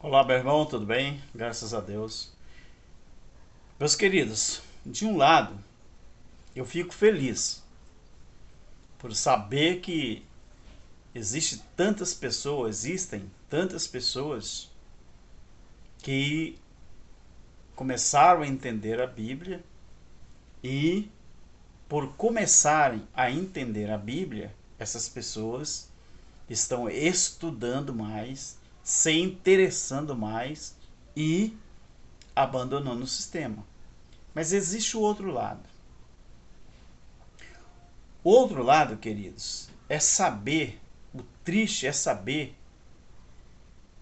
Olá, meu irmão, tudo bem? Graças a Deus. Meus queridos, de um lado, eu fico feliz por saber que existem tantas pessoas que começaram a entender a Bíblia e, por começarem a entender a Bíblia, essas pessoas estão estudando mais, se interessando mais e abandonando o sistema. Mas existe o outro lado. O outro lado, queridos, é saber, o triste é saber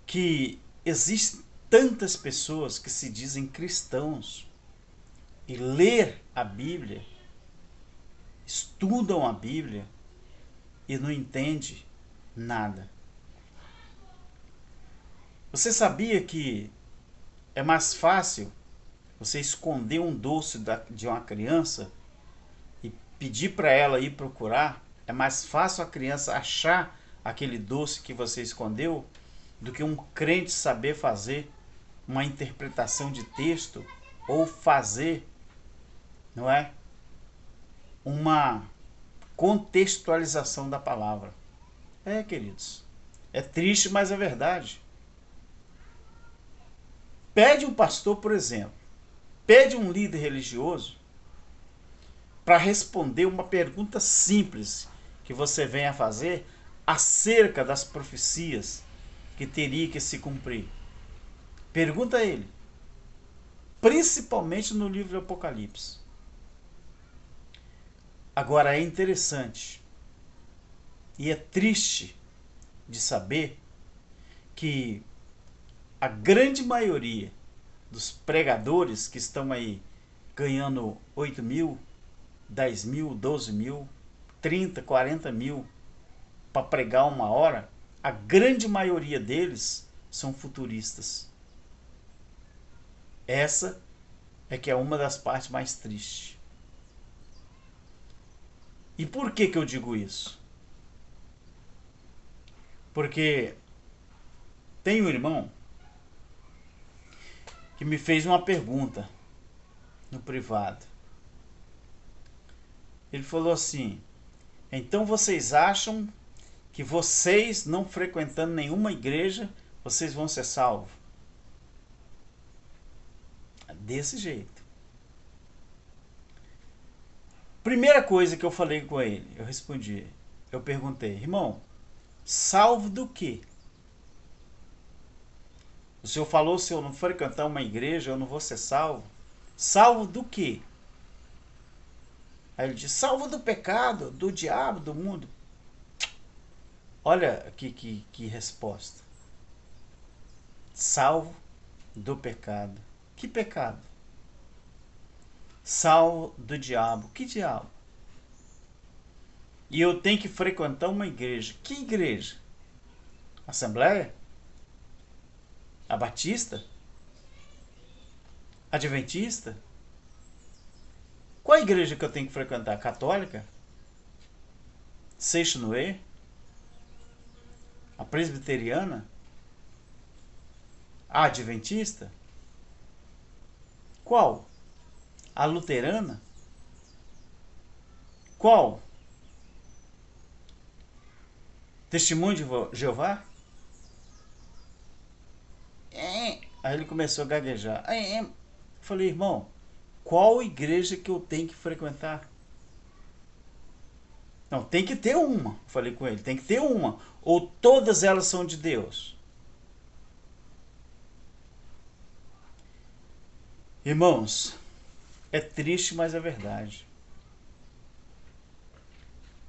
que existem tantas pessoas que se dizem cristãos e ler a Bíblia, estudam a Bíblia e não entende nada. Você sabia que é mais fácil você esconder um doce de uma criança e pedir para ela ir procurar? É mais fácil a criança achar aquele doce que você escondeu do que um crente saber fazer uma interpretação de texto ou fazer, não é, uma contextualização da palavra. É, queridos, é triste, mas é verdade. Pede um pastor, por exemplo, pede um líder religioso para responder uma pergunta simples que você vem a fazer acerca das profecias que teria que se cumprir. Pergunta a ele, principalmente no livro do Apocalipse. Agora é interessante e é triste de saber que a grande maioria dos pregadores que estão aí ganhando 8 mil, 10 mil, 12 mil, 30, 40 mil para pregar uma hora, a grande maioria deles são futuristas. Essa é que é uma das partes mais tristes. E por que eu digo isso? Porque tem um irmão que me fez uma pergunta no privado. Ele falou assim: então vocês acham que vocês não frequentando nenhuma igreja, vocês vão ser salvos? Desse jeito. Primeira coisa que eu falei com ele, eu respondi, eu perguntei, irmão, salvo do quê? O senhor falou, se eu não frequentar uma igreja, eu não vou ser salvo? Salvo do quê? Aí ele disse, salvo do pecado, do diabo, do mundo. Olha que resposta. Salvo do pecado. Que pecado? Salvo do diabo. Que diabo? E eu tenho que frequentar uma igreja. Que igreja? Assembleia? A Batista? Adventista? Qual a igreja que eu tenho que frequentar? Católica? Seixo Noé? A presbiteriana? A adventista? Qual? A luterana? Qual? Testemunho de Jeová? Aí ele começou a gaguejar. Falei, irmão, qual igreja que eu tenho que frequentar? Não, tem que ter uma. Falei com ele, tem que ter uma. Ou todas elas são de Deus? Irmãos, é triste, mas é verdade.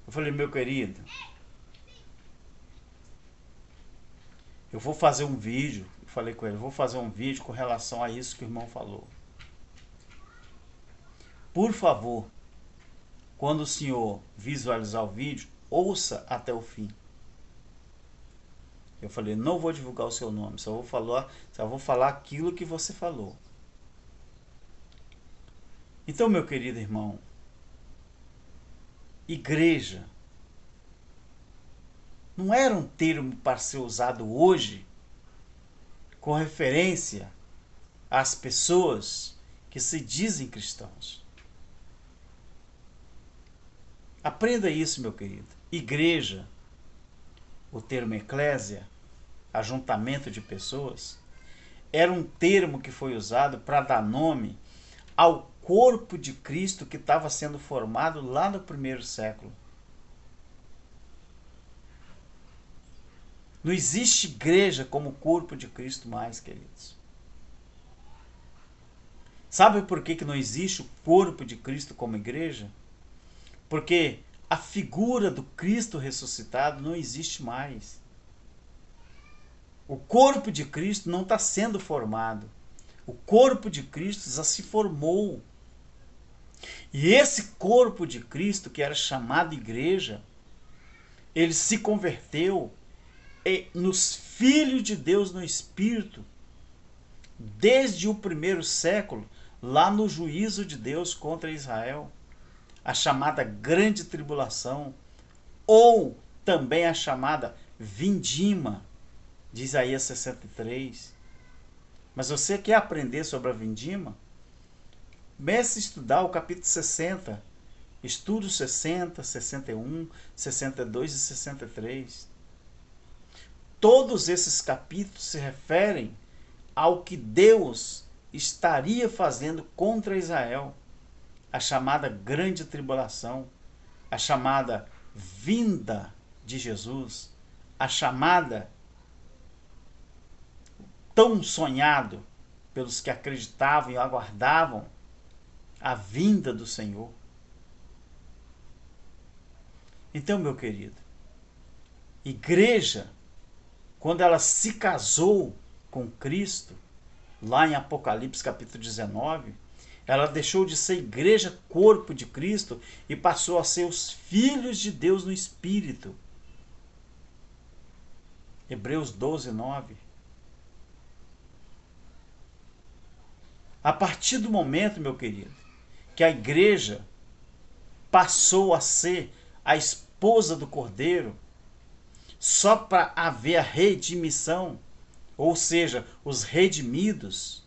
Eu falei, meu querido, eu vou fazer um vídeo. Eu falei com ele, vou fazer um vídeo com relação a isso que o irmão falou. Por favor, quando o senhor visualizar o vídeo, ouça até o fim. Eu falei, não vou divulgar o seu nome, só vou falar aquilo que você falou. Então, meu querido irmão, igreja não era um termo para ser usado hoje com referência às pessoas que se dizem cristãos. Aprenda isso, meu querido. Igreja, o termo eclésia, ajuntamento de pessoas, era um termo que foi usado para dar nome ao corpo de Cristo que estava sendo formado lá no primeiro século. Não existe igreja como corpo de Cristo mais, queridos. Sabe por que não existe o corpo de Cristo como igreja? Porque a figura do Cristo ressuscitado não existe mais. O corpo de Cristo não está sendo formado. O corpo de Cristo já se formou. E esse corpo de Cristo, que era chamado igreja, ele se converteu nos filhos de Deus no Espírito, desde o primeiro século, lá no juízo de Deus contra Israel, a chamada grande tribulação, ou também a chamada vindima, de Isaías 63. Mas você quer aprender sobre a vindima? Comece a estudar o capítulo 60, estude os 60, 61, 62 e 63. Todos esses capítulos se referem ao que Deus estaria fazendo contra Israel, a chamada grande tribulação, a chamada vinda de Jesus, a chamada tão sonhado pelos que acreditavam e aguardavam a vinda do Senhor. Então, meu querido, igreja, quando ela se casou com Cristo, lá em Apocalipse capítulo 19, ela deixou de ser igreja, corpo de Cristo, e passou a ser os filhos de Deus no Espírito. Hebreus 12, 9. A partir do momento, meu querido, que a igreja passou a ser a esposa do Cordeiro, só para haver a redimição, ou seja, os redimidos,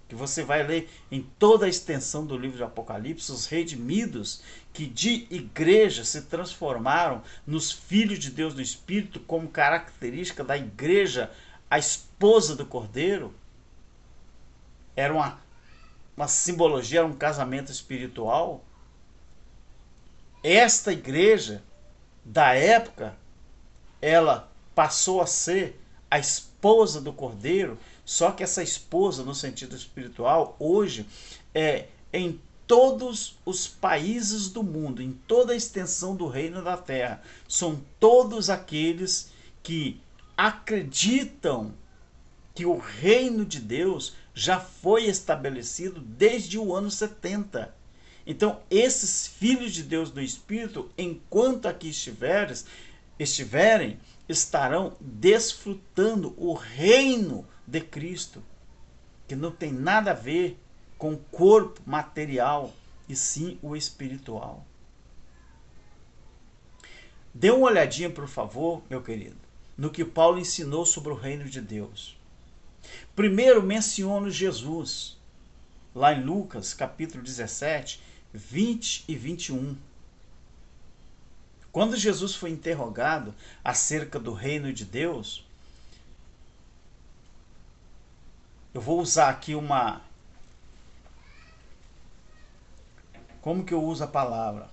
que você vai ler em toda a extensão do livro de Apocalipse, os redimidos que de igreja se transformaram nos filhos de Deus no Espírito, como característica da igreja, a esposa do Cordeiro, era uma simbologia, era um casamento espiritual. Esta igreja da época, ela passou a ser a esposa do Cordeiro, só que essa esposa, no sentido espiritual, hoje, é em todos os países do mundo, em toda a extensão do reino da terra, são todos aqueles que acreditam que o reino de Deus já foi estabelecido desde o ano 70. Então, esses filhos de Deus no Espírito, enquanto aqui estiverem, estarão desfrutando o reino de Cristo, que não tem nada a ver com o corpo material, e sim o espiritual. Dê uma olhadinha, por favor, meu querido, no que Paulo ensinou sobre o reino de Deus. Primeiro menciona Jesus, lá em Lucas, capítulo 17, 20 e 21. Quando Jesus foi interrogado acerca do reino de Deus, eu vou usar aqui uma... Como que eu uso a palavra?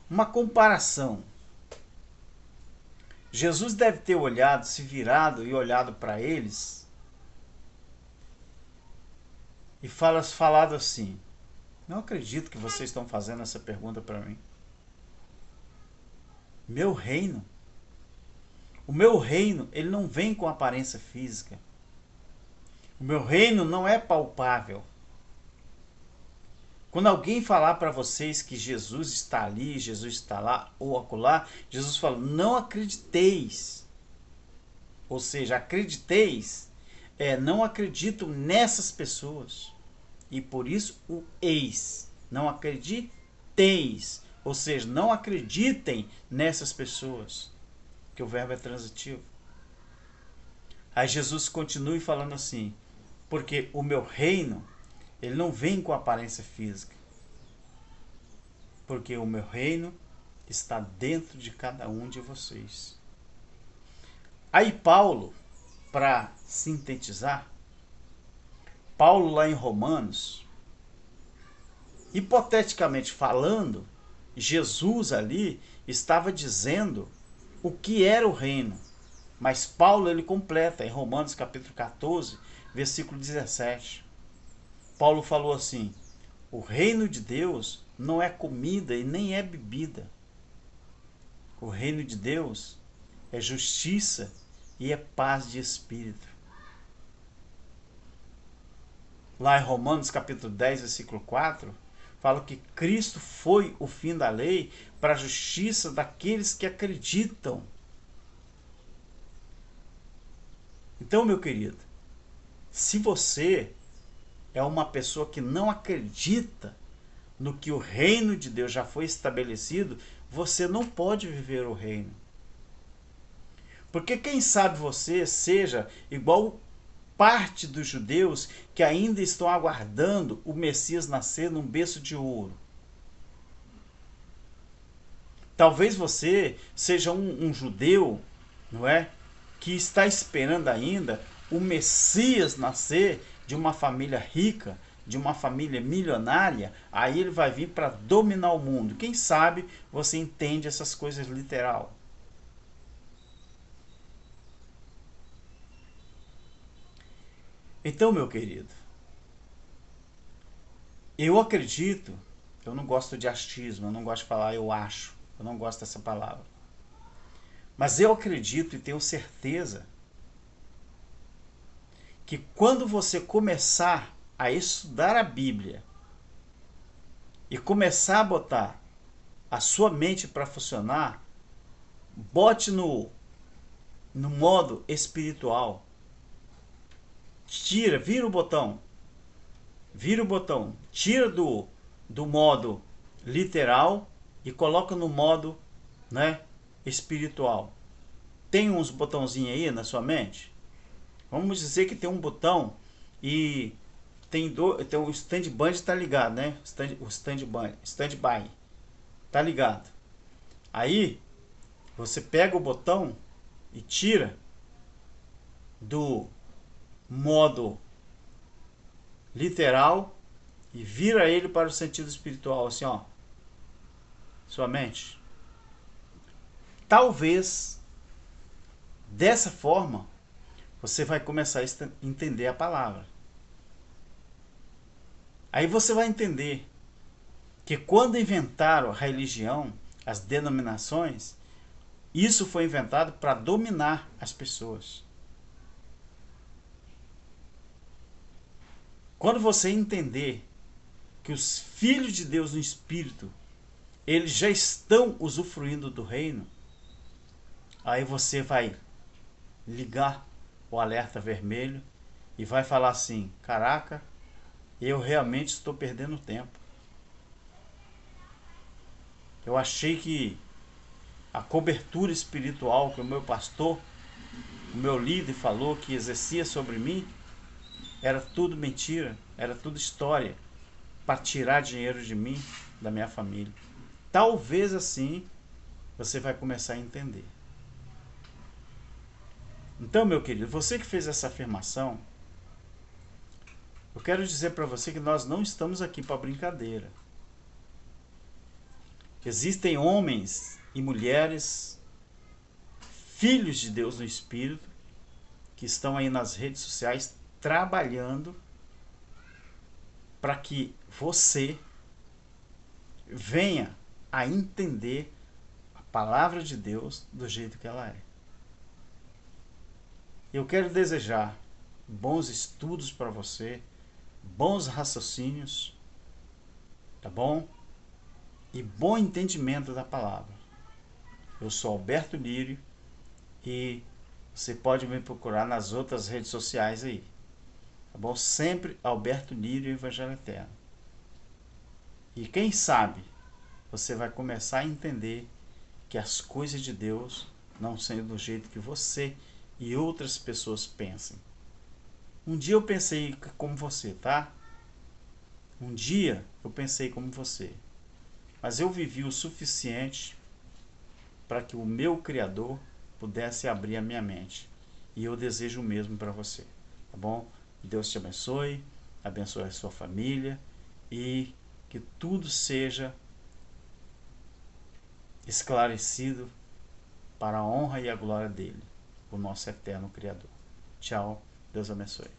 Uma comparação. Jesus deve ter olhado, se virado e olhado para eles e falado assim: não acredito que vocês estão fazendo essa pergunta para mim. Meu reino? O meu reino, ele não vem com aparência física. O meu reino não é palpável. Quando alguém falar para vocês que Jesus está ali, Jesus está lá ou acolá, Jesus fala: não acrediteis. Ou seja, acrediteis, não acredito nessas pessoas. E por isso o eis. Não acrediteis. Ou seja, não acreditem nessas pessoas. porque o verbo é transitivo. Aí Jesus continua falando assim, porque o meu reino, ele não vem com aparência física, porque o meu reino está dentro de cada um de vocês. Aí Paulo, para sintetizar, Paulo lá em Romanos, hipoteticamente falando, Jesus ali estava dizendo o que era o reino. Mas Paulo ele completa em Romanos capítulo 14, versículo 17. Paulo falou assim: o reino de Deus não é comida e nem é bebida. O reino de Deus é justiça e é paz de espírito. Lá em Romanos capítulo 10, versículo 4, fala que Cristo foi o fim da lei para a justiça daqueles que acreditam. Então, meu querido, se você é uma pessoa que não acredita no que o reino de Deus já foi estabelecido, você não pode viver o reino. Porque quem sabe você seja igual parte dos judeus que ainda estão aguardando o Messias nascer num berço de ouro. Talvez você seja um judeu, não é? Que está esperando ainda o Messias nascer de uma família rica, de uma família milionária, aí ele vai vir para dominar o mundo. Quem sabe você entende essas coisas literal. Então, meu querido, eu acredito, eu não gosto de achismo, eu não gosto de falar eu acho, eu não gosto dessa palavra. Mas eu acredito e tenho certeza que quando você começar a estudar a Bíblia e começar a botar a sua mente para funcionar, bote no modo espiritual. Vira o botão. Vira o botão. Tira do modo literal e coloca no modo, né, espiritual. Tem uns botãozinhos aí na sua mente? Vamos dizer que tem um botão e tem o stand-by está ligado, né? O stand-by tá ligado. Aí você pega o botão e tira do modo literal e vira ele para o sentido espiritual, assim, ó. Sua mente. Talvez dessa forma você vai começar a entender a palavra. Aí você vai entender que quando inventaram a religião, as denominações, isso foi inventado para dominar as pessoas. Quando você entender que os filhos de Deus no Espírito, eles já estão usufruindo do reino, aí você vai ligar o alerta vermelho e vai falar assim: caraca, eu realmente estou perdendo tempo. Eu achei que a cobertura espiritual que o meu pastor, o meu líder falou que exercia sobre mim, era tudo mentira, era tudo história, para tirar dinheiro de mim, da minha família. Talvez assim você vai começar a entender. Então, meu querido, você que fez essa afirmação, eu quero dizer para você que nós não estamos aqui para brincadeira. Existem homens e mulheres, filhos de Deus no Espírito, que estão aí nas redes sociais trabalhando para que você venha a entender a palavra de Deus do jeito que ela é. Eu quero desejar bons estudos para você, bons raciocínios, tá bom? E bom entendimento da palavra. Eu sou Alberto Lírio e você pode me procurar nas outras redes sociais aí, tá bom? Sempre Alberto Lírio Evangelho Eterno. E quem sabe você vai começar a entender que as coisas de Deus não sendo do jeito que você e outras pessoas pensam. Um dia eu pensei como você, tá? Um dia eu pensei como você, mas eu vivi o suficiente para que o meu Criador pudesse abrir a minha mente. E eu desejo o mesmo para você, tá bom? Deus te abençoe, abençoe a sua família e que tudo seja esclarecido para a honra e a glória dele, o nosso eterno Criador. Tchau, Deus abençoe.